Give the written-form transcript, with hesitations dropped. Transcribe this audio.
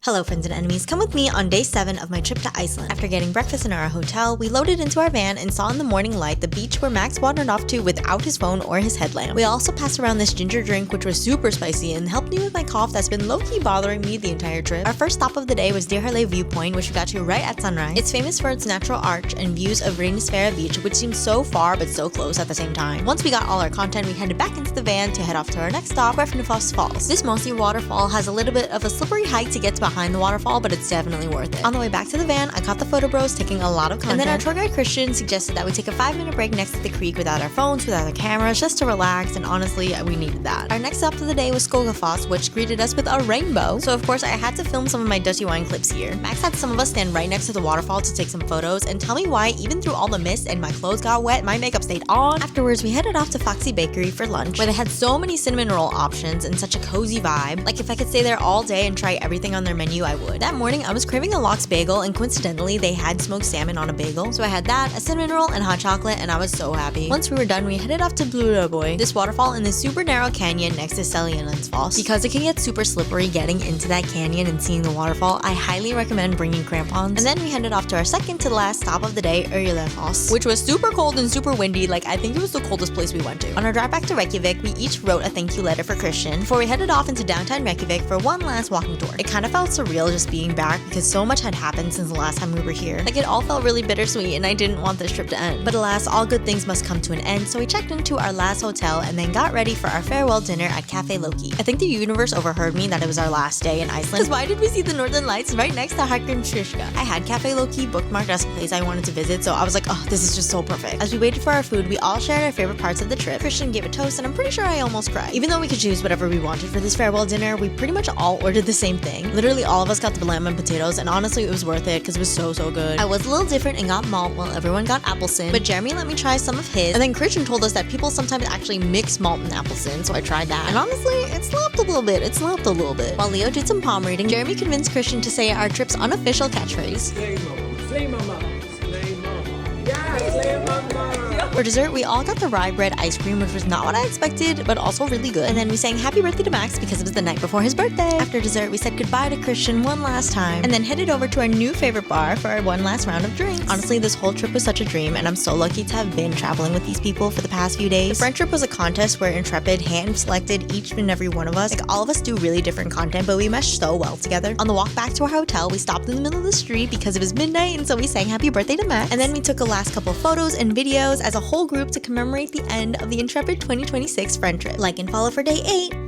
Hello friends and enemies, come with me on day 7 of my trip to Iceland. After getting breakfast in our hotel, we loaded into our van and saw in the morning light the beach where Max wandered off to without his phone or his headlamp. We also passed around this ginger drink which was super spicy and helped me with my cough that's been low-key bothering me the entire trip. Our first stop of the day was Dyrhólaey Viewpoint, which we got to right at sunrise. It's famous for its natural arch and views of Reykjavík beach, which seems so far but so close at the same time. Once we got all our content, we headed back into the van to head off to our next stop, Kvernufoss Falls. This mossy waterfall has a little bit of a slippery hike to get to behind the waterfall, but it's definitely worth it. On the way back to the van, I caught the photo bros taking a lot of content. And then our tour guide Christian suggested that we take a 5-minute break next to the creek without our phones, without our cameras, just to relax, and honestly, we needed that. Our next stop of the day was Skógafoss, which greeted us with a rainbow. So of course, I had to film some of my Dutty wine clips here. Max had some of us stand right next to the waterfall to take some photos, and tell me why, even through all the mist and my clothes got wet, my makeup stayed on. Afterwards, we headed off to Faxi bakery for lunch, where they had so many cinnamon roll options and such a cozy vibe. Like if I could stay there all day and try everything on their menu, I would. That morning, I was craving a lox bagel, and coincidentally, they had smoked salmon on a bagel. So I had that, a cinnamon roll, and hot chocolate, and I was so happy. Once we were done, we headed off to Urriðafoss, this waterfall in the super narrow canyon next to Foss. Because it can get super slippery getting into that canyon and seeing the waterfall, I highly recommend bringing crampons. And then we headed off to our second to last stop of the day, Urriðafoss, which was super cold and super windy. Like I think it was the coldest place we went to. On our drive back to Reykjavík, we each wrote a thank you letter for Christian before we headed off into downtown Reykjavík for one last walking tour. It kind of felt surreal just being back because so much had happened since the last time we were here. Like it all felt really bittersweet and I didn't want this trip to end. But alas, all good things must come to an end, so we checked into our last hotel and then got ready for our farewell dinner at Café Loki. I think the universe overheard me that it was our last day in Iceland, because why did we see the northern lights right next to Hallgrímskirkja? I had Café Loki bookmarked as a place I wanted to visit, so I was like, oh, this is just so perfect. As we waited for our food, we all shared our favorite parts of the trip. Christian gave a toast and I'm pretty sure I almost cried. Even though we could choose whatever we wanted for this farewell dinner, we pretty much all ordered the same thing. Literally all of us got the lamb and potatoes, and honestly it was worth it because it was so good. I was a little different and got malt while everyone got applesin, but Jeremy let me try some of his, and then Christian told us that people sometimes actually mix malt and applesin, so I tried that. And honestly, it slapped a little bit. While Leo did some palm reading, Jeremy convinced Christian to say our trip's unofficial catchphrase. Slay mama, slay mama, slay mama. Yeah, slay mama. For dessert, we all got the rye bread ice cream, which was not what I expected, but also really good. And then we sang happy birthday to Max because it was the night before his birthday. After dessert, we said goodbye to Christian one last time, and then headed over to our new favorite bar for our one last round of drinks. Honestly, this whole trip was such a dream, and I'm so lucky to have been traveling with these people for the past few days. The French trip was a contest where Intrepid hand-selected each and every one of us. Like, all of us do really different content, but we meshed so well together. On the walk back to our hotel, we stopped in the middle of the street because it was midnight, and so we sang happy birthday to Max. And then we took a last couple photos and videos as a whole group to commemorate the end of the Intrepid 2026 friend trip. Like and follow for day 8.